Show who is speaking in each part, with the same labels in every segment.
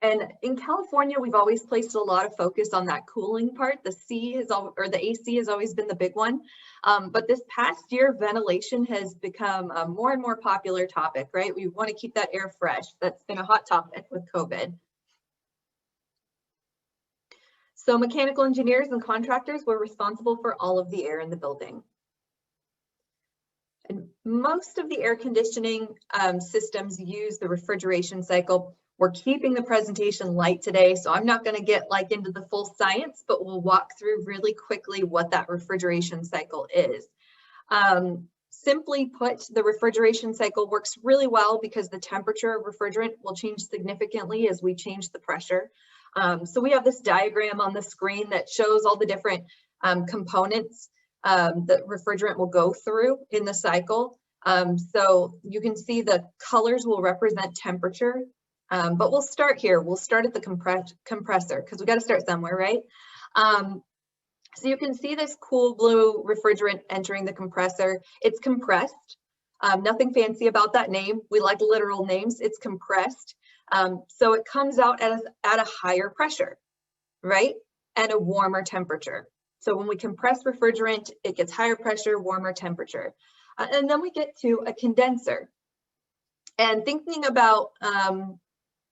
Speaker 1: And in California, we've always placed a lot of focus on that cooling part. The AC has always been the big one. But this past year, ventilation has become a more and more popular topic, right? We want to keep that air fresh. That's been a hot topic with COVID. So mechanical engineers and contractors were responsible for all of the air in the building. And most of the air conditioning systems use the refrigeration cycle. We're keeping the presentation light today, so I'm not going to get like into the full science, but we'll walk through really quickly what that refrigeration cycle is. Simply put, the refrigeration cycle works really well because the temperature of refrigerant will change significantly as we change the pressure. So we have this diagram on the screen that shows all the different components that refrigerant will go through in the cycle. So you can see the colors will represent temperature, but we'll start here. We'll start at the compressor because we got to start somewhere, right? So you can see this cool blue refrigerant entering the compressor. It's compressed. Nothing fancy about that name. We like literal names. It's compressed. So it comes out at a higher pressure, right? And a warmer temperature. So when we compress refrigerant, it gets higher pressure, warmer temperature. And then we get to a condenser. And thinking about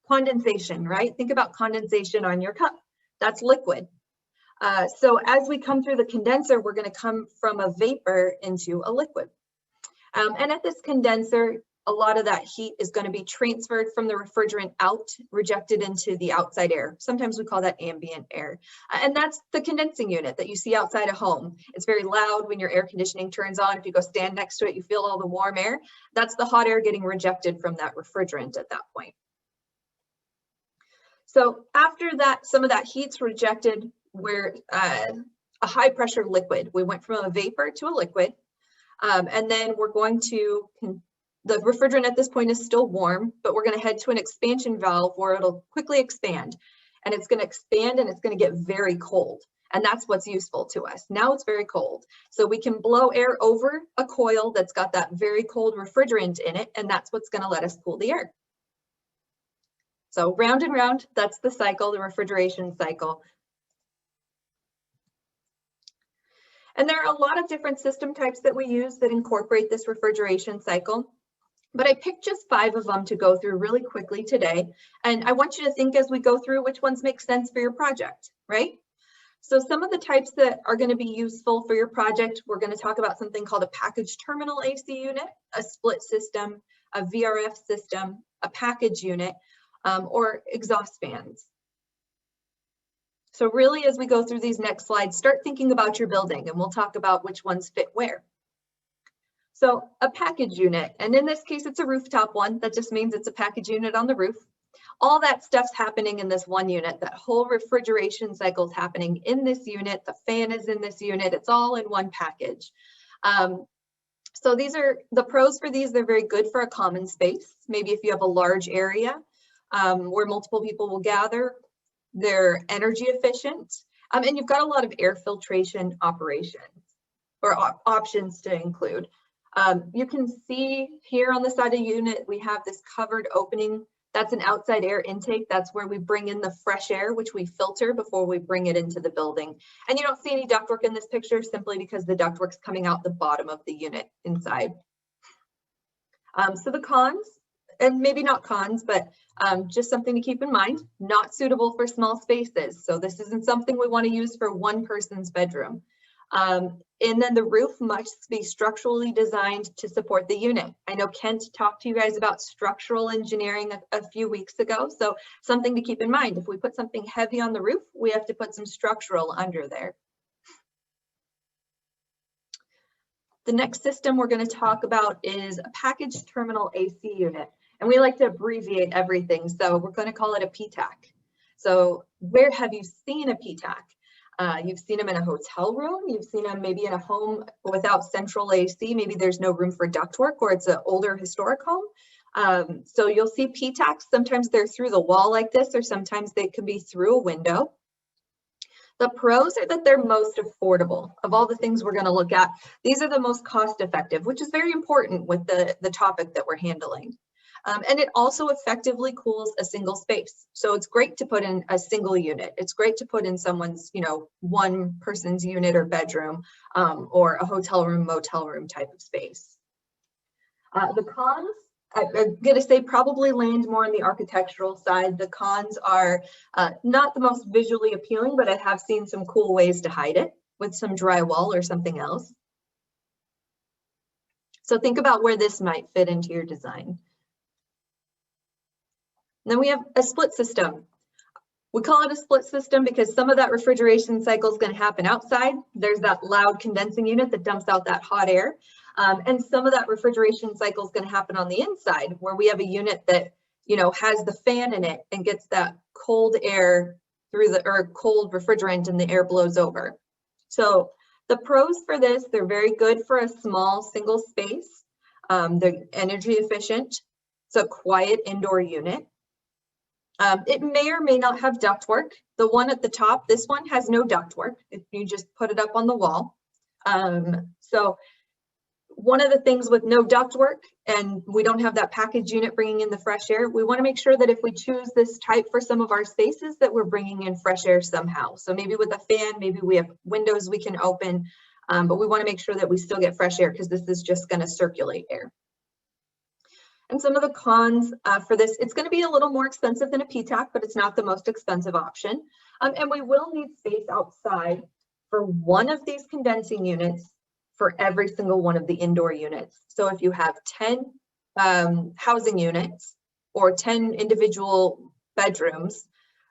Speaker 1: condensation, right? Think about condensation on your cup. That's liquid. So as we come through the condenser, we're going to come from a vapor into a liquid. And at this condenser, a lot of that heat is going to be transferred from the refrigerant out, rejected into the outside air. Sometimes we call that ambient air. And that's the condensing unit that you see outside a home. It's very loud when your air conditioning turns on. If you go stand next to it, you feel all the warm air. That's the hot air getting rejected from that refrigerant at that point. So after that, some of that heat's rejected, we're a high pressure liquid. We went from a vapor to a liquid. And then we're going to, the refrigerant at this point is still warm, but we're going to head to an expansion valve where it'll quickly expand. And it's going to expand and it's going to get very cold. And that's what's useful to us. Now it's very cold. So we can blow air over a coil that's got that very cold refrigerant in it, and that's what's going to let us cool the air. So round and round, that's the cycle, the refrigeration cycle. And there are a lot of different system types that we use that incorporate this refrigeration cycle. But I picked just 5 of them to go through really quickly today. And I want you to think as we go through which ones make sense for your project, right? So some of the types that are going to be useful for your project, we're going to talk about something called a package terminal AC unit, a split system, a VRF system, a package unit, or exhaust fans. So really, as we go through these next slides, start thinking about your building and we'll talk about which ones fit where. So a package unit, and in this case, it's a rooftop one. That just means it's a package unit on the roof. All that stuff's happening in this one unit. That whole refrigeration cycle is happening in this unit. The fan is in this unit. It's all in one package. So these are the pros for these. They're very good for a common space. Maybe if you have a large area where multiple people will gather. They're energy efficient, and you've got a lot of air filtration operations or options to include. You can see here on the side of the unit, we have this covered opening. That's an outside air intake. That's where we bring in the fresh air, which we filter before we bring it into the building. And you don't see any ductwork in this picture simply because the ductwork's coming out the bottom of the unit inside. So the cons, and maybe not cons, but just something to keep in mind, not suitable for small spaces. So this isn't something we want to use for one person's bedroom. And then the roof must be structurally designed to support the unit. I know Kent talked to you guys about structural engineering a few weeks ago. So something to keep in mind, if we put something heavy on the roof, we have to put some structural under there. The next system we're going to talk about is a package terminal AC unit. And we like to abbreviate everything, so we're going to call it a PTAC. So where have you seen a PTAC? You've seen them in a hotel room, you've seen them maybe in a home without central AC, maybe there's no room for ductwork or it's an older historic home. So you'll see PTACs, sometimes they're through the wall like this, or sometimes they can be through a window. The pros are that they're most affordable. Of all the things we're going to look at, these are the most cost effective, which is very important with the topic that we're handling. And it also effectively cools a single space. So it's great to put in a single unit. It's great to put in someone's, one person's unit or bedroom, or a hotel room, motel room type of space. The cons, I'm going to say probably land more on the architectural side. The cons are not the most visually appealing, but I have seen some cool ways to hide it with some drywall or something else. So think about where this might fit into your design. And then we have a split system. We call it a split system because some of that refrigeration cycle is going to happen outside. There's that loud condensing unit that dumps out that hot air. And some of that refrigeration cycle is going to happen on the inside, where we have a unit that, has the fan in it and gets that cold air through or cold refrigerant, and the air blows over. So the pros for this, they're very good for a small single space. They're energy efficient. It's a quiet indoor unit. It may or may not have ductwork. The one at the top, this one has no ductwork. You just put it up on the wall. So one of the things with no ductwork, and we don't have that package unit bringing in the fresh air, we want to make sure that if we choose this type for some of our spaces, that we're bringing in fresh air somehow. So maybe with a fan, maybe we have windows we can open, but we want to make sure that we still get fresh air because this is just going to circulate air. And some of the cons for this, it's going to be a little more expensive than a PTAC, but it's not the most expensive option. And we will need space outside for one of these condensing units for every single one of the indoor units. So if you have 10 housing units or 10 individual bedrooms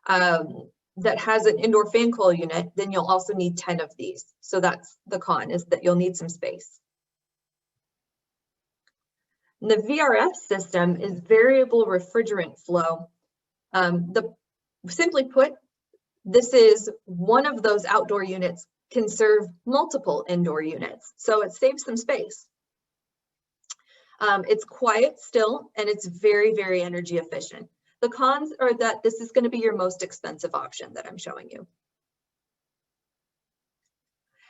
Speaker 1: that has an indoor fan coil unit, then you'll also need 10 of these. So that's the con, is that you'll need some space. The VRF system is variable refrigerant flow. Simply put, this is one of those outdoor units can serve multiple indoor units, so it saves some space. It's quiet still, and it's very, very energy efficient. The cons are that this is going to be your most expensive option that I'm showing you.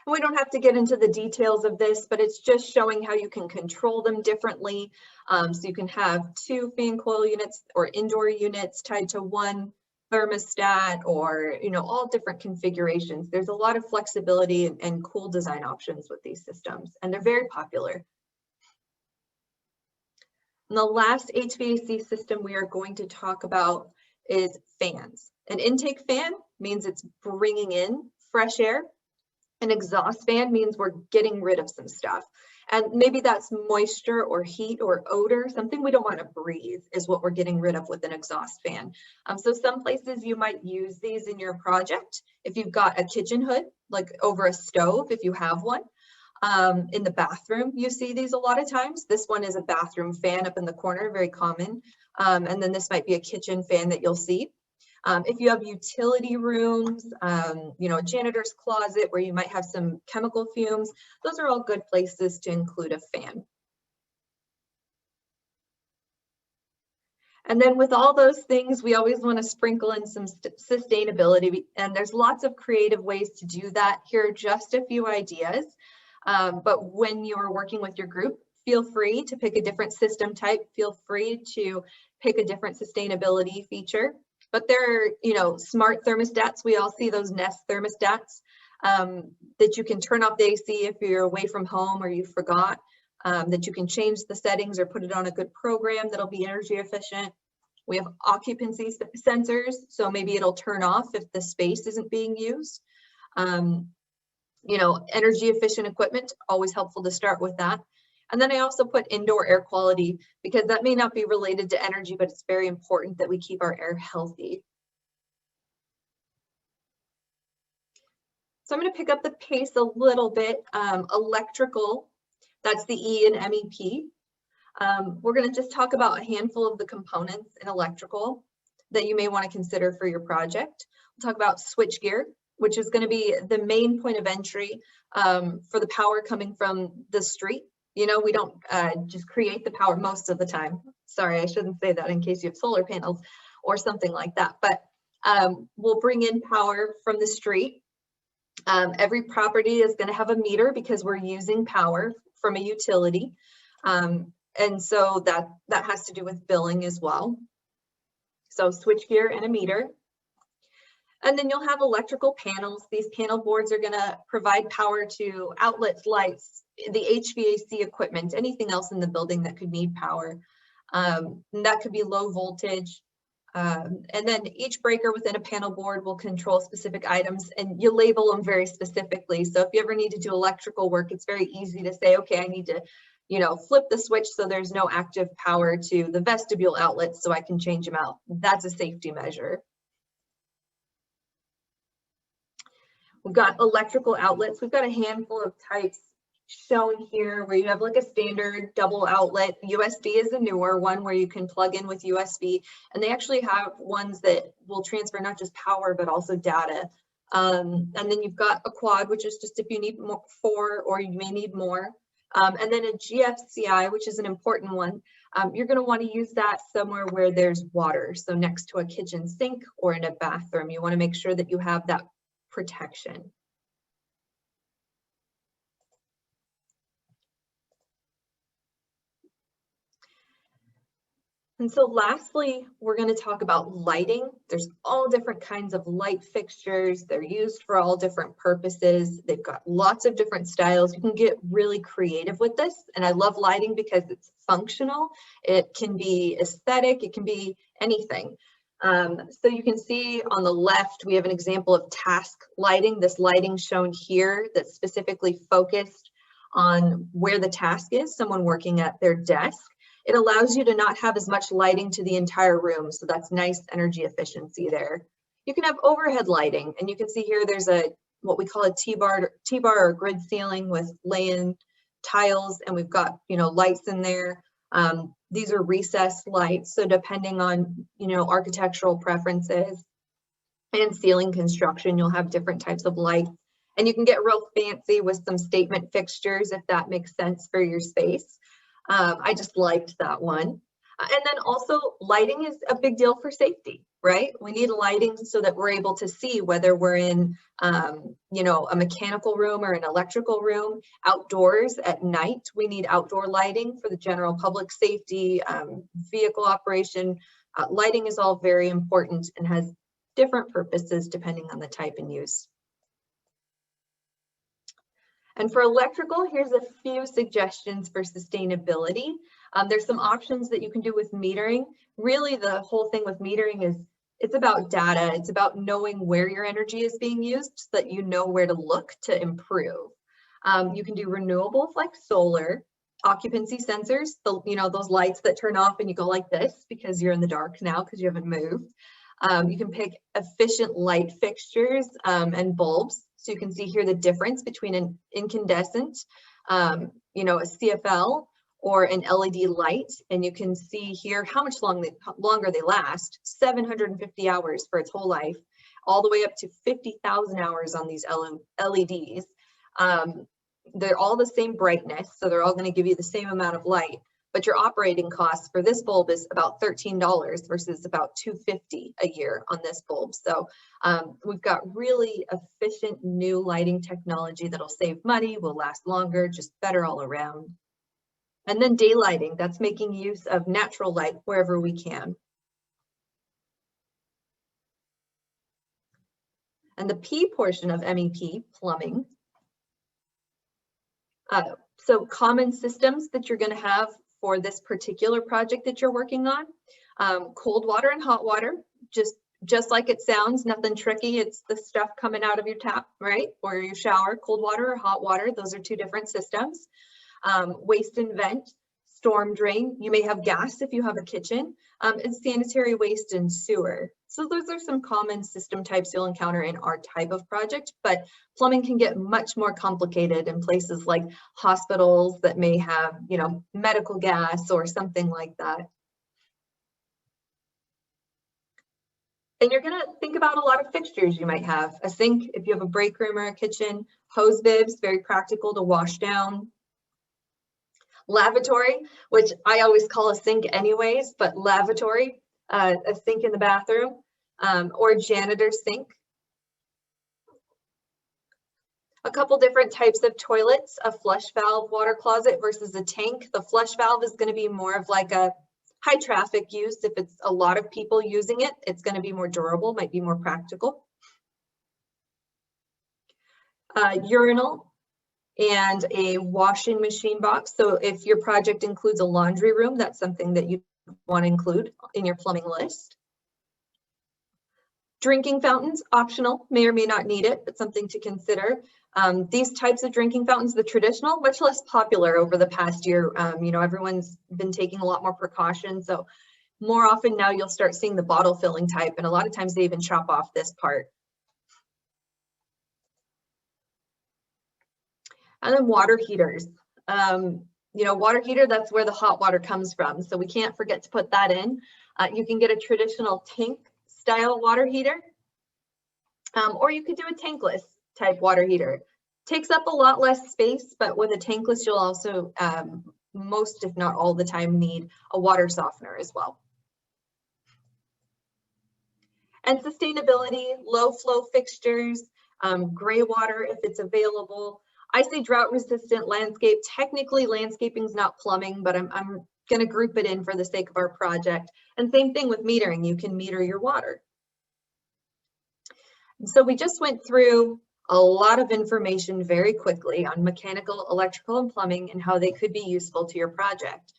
Speaker 1: We don't have to get into the details of this, but it's just showing how you can control them differently. So you can have 2 fan coil units or indoor units tied to one thermostat, or all different configurations. There's a lot of flexibility and cool design options with these systems, and they're very popular. And the last HVAC system we are going to talk about is fans. An intake fan means it's bringing in fresh air. An exhaust fan means we're getting rid of some stuff. And maybe that's moisture or heat or odor, something we don't want to breathe is what we're getting rid of with an exhaust fan. So some places you might use these in your project. If you've got a kitchen hood, like over a stove, if you have one. In the bathroom, you see these a lot of times. This one is a bathroom fan up in the corner, very common. And then this might be a kitchen fan that you'll see. If you have utility rooms, a janitor's closet where you might have some chemical fumes, those are all good places to include a fan. And then with all those things, we always want to sprinkle in some sustainability, and there's lots of creative ways to do that. Here are just a few ideas, but when you're working with your group, feel free to pick a different system type, feel free to pick a different sustainability feature. But there are, smart thermostats. We all see those Nest thermostats that you can turn off the AC if you're away from home or you forgot, that you can change the settings or put it on a good program that'll be energy efficient. We have occupancy sensors, so maybe it'll turn off if the space isn't being used. Energy efficient equipment, always helpful to start with that. And then I also put indoor air quality because that may not be related to energy, but it's very important that we keep our air healthy. So I'm going to pick up the pace a little bit. Electrical, that's the E in MEP. We're going to just talk about a handful of the components in electrical that you may want to consider for your project. We'll talk about switchgear, which is going to be the main point of entry for the power coming from the street. We don't just create the power most of the time. Sorry, I shouldn't say that in case you have solar panels or something like that. But we'll bring in power from the street. Every property is going to have a meter because we're using power from a utility. And so that has to do with billing as well. So switchgear and a meter. And then you'll have electrical panels. These panel boards are going to provide power to outlets, lights, the HVAC equipment, anything else in the building that could need power. And that could be low voltage. And then each breaker within a panel board will control specific items, and you label them very specifically. So if you ever need to do electrical work, it's very easy to say, okay, I need to, you know, flip the switch so there's no active power to the vestibule outlets so I can change them out. That's a safety measure. We've got electrical outlets. We've got a handful of types shown here where you have like a standard double outlet. USB is a newer one where you can plug in with USB, and they actually have ones that will transfer not just power but also data. And then you've got a quad, which is just if you need more, 4 or you may need more. And then a GFCI, which is an important one. You're going to want to use that somewhere where there's water, so next to a kitchen sink or in a bathroom. You want to make sure that you have that protection. And so lastly, we're going to talk about lighting. There's all different kinds of light fixtures. They're used for all different purposes. They've got lots of different styles. You can get really creative with this. And I love lighting because it's functional. It can be aesthetic. It can be anything. So you can see on the left, we have an example of task lighting. This lighting shown here that's specifically focused on where the task is, someone working at their desk. It allows you to not have as much lighting to the entire room, so that's nice energy efficiency there. You can have overhead lighting, and you can see here there's a what we call a T-bar or grid ceiling with lay-in tiles, and we've got, you know, lights in there. These are recessed lights, so depending on, you know, architectural preferences and ceiling construction, you'll have different types of lights. And you can get real fancy with some statement fixtures if that makes sense for your space. I just liked that one. And then also lighting is a big deal for safety, right? We need lighting so that we're able to see whether we're in, you know, a mechanical room or an electrical room. Outdoors at night, we need outdoor lighting for the general public safety, vehicle operation. Lighting is all very important and has different purposes depending on the type and use. And for electrical, here's a few suggestions for sustainability. There's some options that you can do with metering. Really, the whole thing with metering is it's about data. It's about knowing where your energy is being used so that you know where to look to improve. You can do renewables like solar, occupancy sensors, you know, those lights that turn off and you go like this because you're in the dark now because you haven't moved. You can pick efficient light fixtures and bulbs. So you can see here the difference between an incandescent, you know, a CFL or an LED light. And you can see here how much longer they last, 750 hours for its whole life, all the way up to 50,000 hours on these LEDs. They're all the same brightness, so they're all going to give you the same amount of light. But your operating cost for this bulb is about $13 versus about $250 a year on this bulb. So we've got really efficient new lighting technology that'll save money, will last longer, just better all around. And then daylighting, that's making use of natural light wherever we can. And the P portion of MEP, plumbing. So common systems that you're going to have for this particular project that you're working on. Cold water and hot water, just like it sounds, nothing tricky. It's the stuff coming out of your tap, right? Or your shower, cold water or hot water. Those are two different systems. Waste and vent, storm drain. You may have gas if you have a kitchen, and sanitary waste and sewer. So those are some common system types you'll encounter in our type of project, but plumbing can get much more complicated in places like hospitals that may have, you know, medical gas or something like that. And you're going to think about a lot of fixtures you might have. A sink, if you have a break room or a kitchen, hose bibs, very practical to wash down. Lavatory, which I always call a sink anyways, but lavatory, a sink in the bathroom, or janitor sink. A couple different types of toilets, a flush valve water closet versus a tank. The flush valve is going to be more of like a high traffic use. If it's a lot of people using it, it's going to be more durable, might be more practical. Urinal and a washing machine box. So if your project includes a laundry room, that's something that you want to include in your plumbing list. Drinking fountains, optional, may or may not need it, but something to consider. These types of drinking fountains, the traditional, much less popular over the past year. You know, everyone's been taking a lot more precautions. So more often now you'll start seeing the bottle filling type, and a lot of times they even chop off this part. And then water heaters. You know, water heater, that's where the hot water comes from. So we can't forget to put that in. You can get a traditional tank style water heater, or you could do a tankless type water heater. Takes up a lot less space, but with a tankless, you'll also most, if not all the time, need a water softener as well. And sustainability, low flow fixtures, gray water if it's available. I say drought resistant landscape. Technically landscaping is not plumbing, but I'm going to group it in for the sake of our project. And same thing with metering, you can meter your water. So we just went through a lot of information very quickly on mechanical, electrical, and plumbing and how they could be useful to your project.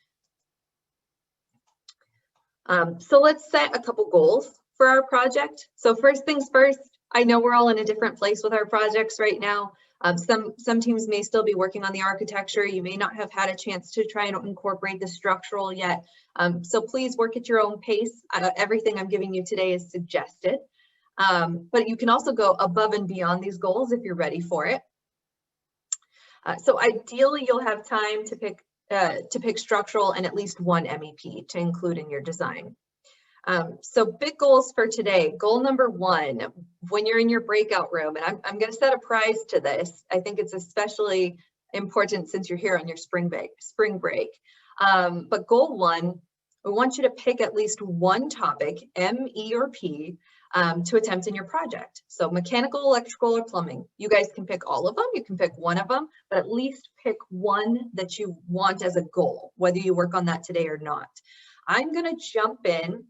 Speaker 1: So let's set a couple goals for our project. So first things first, I know we're all in a different place with our projects right now. Some teams may still be working on the architecture. You may not have had a chance to try and incorporate the structural yet. So please work at your own pace. Everything I'm giving you today is suggested. But you can also go above and beyond these goals if you're ready for it. So ideally, you'll have time to pick structural and at least one MEP to include in your design. So big goals for today. Goal number one, when you're in your breakout room, and I'm going to set a prize to this. I think it's especially important since you're here on your spring break. But goal one, we want you to pick at least one topic, M, E, or P, to attempt in your project. So mechanical, electrical, or plumbing. You guys can pick all of them. You can pick one of them, but at least pick one that you want as a goal, whether you work on that today or not. I'm going to jump in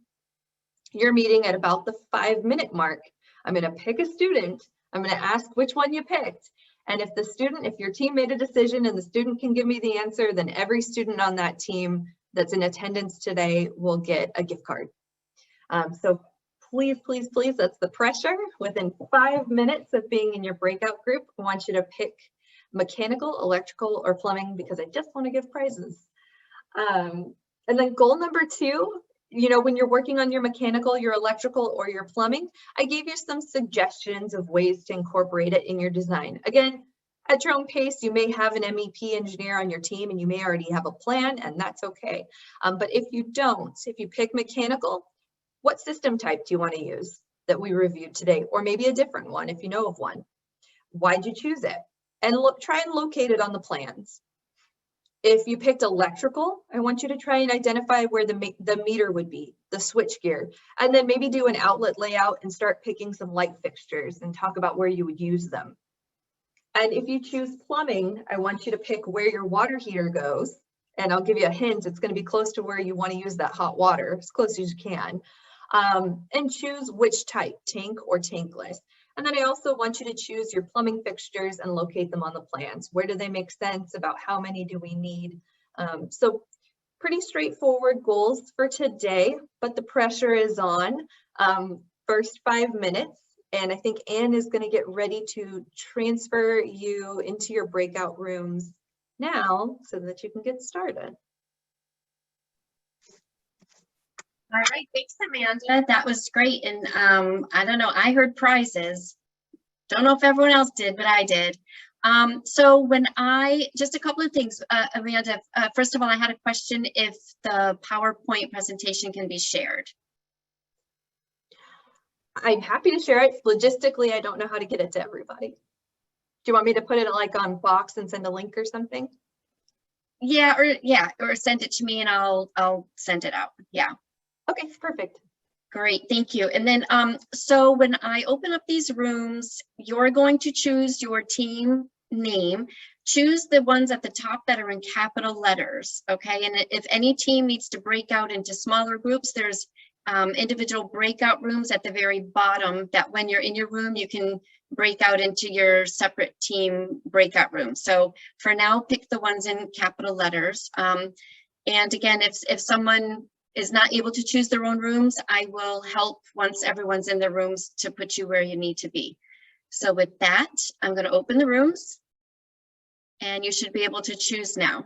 Speaker 1: your meeting at about the 5-minute mark. I'm going to pick a student. I'm going to ask which one you picked. And if your team made a decision and the student can give me the answer, then every student on that team that's in attendance today will get a gift card. So please, please, please, that's the pressure. Within 5 minutes of being in your breakout group, I want you to pick mechanical, electrical, or plumbing because I just want to give prizes. And then goal number two, you know, when you're working on your mechanical, your electrical, or your plumbing, I gave you some suggestions of ways to incorporate it in your design. Again, at your own pace, you may have an MEP engineer on your team and you may already have a plan, and that's okay. But if you don't, if you pick mechanical, what system type do you want to use that we reviewed today? Or maybe a different one if you know of one. Why'd you choose it? And try and locate it on the plans. If you picked electrical, I want you to try and identify where the meter would be, the switch gear, and then maybe do an outlet layout and start picking some light fixtures and talk about where you would use them. And if you choose plumbing, I want you to pick where your water heater goes. And I'll give you a hint, it's going to be close to where you want to use that hot water, as close as you can. And choose which type, tank or tankless. And then I also want you to choose your plumbing fixtures and locate them on the plans. Where do they make sense? About how many do we need? So pretty straightforward goals for today, but the pressure is on. First 5 minutes, and I think Anne is going to get ready to transfer you into your breakout rooms now so that you can get started.
Speaker 2: All right, thanks, Amanda. That was great. And I don't know, I heard prizes. Don't know if everyone else did, but I did. So just a couple of things, Amanda. First of all, I had a question if the PowerPoint presentation can be shared.
Speaker 1: I'm happy to share it. Logistically, I don't know how to get it to everybody. Do you want me to put it like on Box and send a link or something?
Speaker 2: Yeah, or send it to me and I'll send it out. Yeah.
Speaker 1: Okay, perfect.
Speaker 2: Great, thank you. And then, so when I open up these rooms, you're going to choose your team name. Choose the ones at the top that are in capital letters, okay? And if any team needs to break out into smaller groups, there's individual breakout rooms at the very bottom that when you're in your room, you can break out into your separate team breakout room. So for now, pick the ones in capital letters. And again, if someone is not able to choose their own rooms, I will help once everyone's in their rooms to put you where you need to be. So with that, I'm going to open the rooms and you should be able to choose now.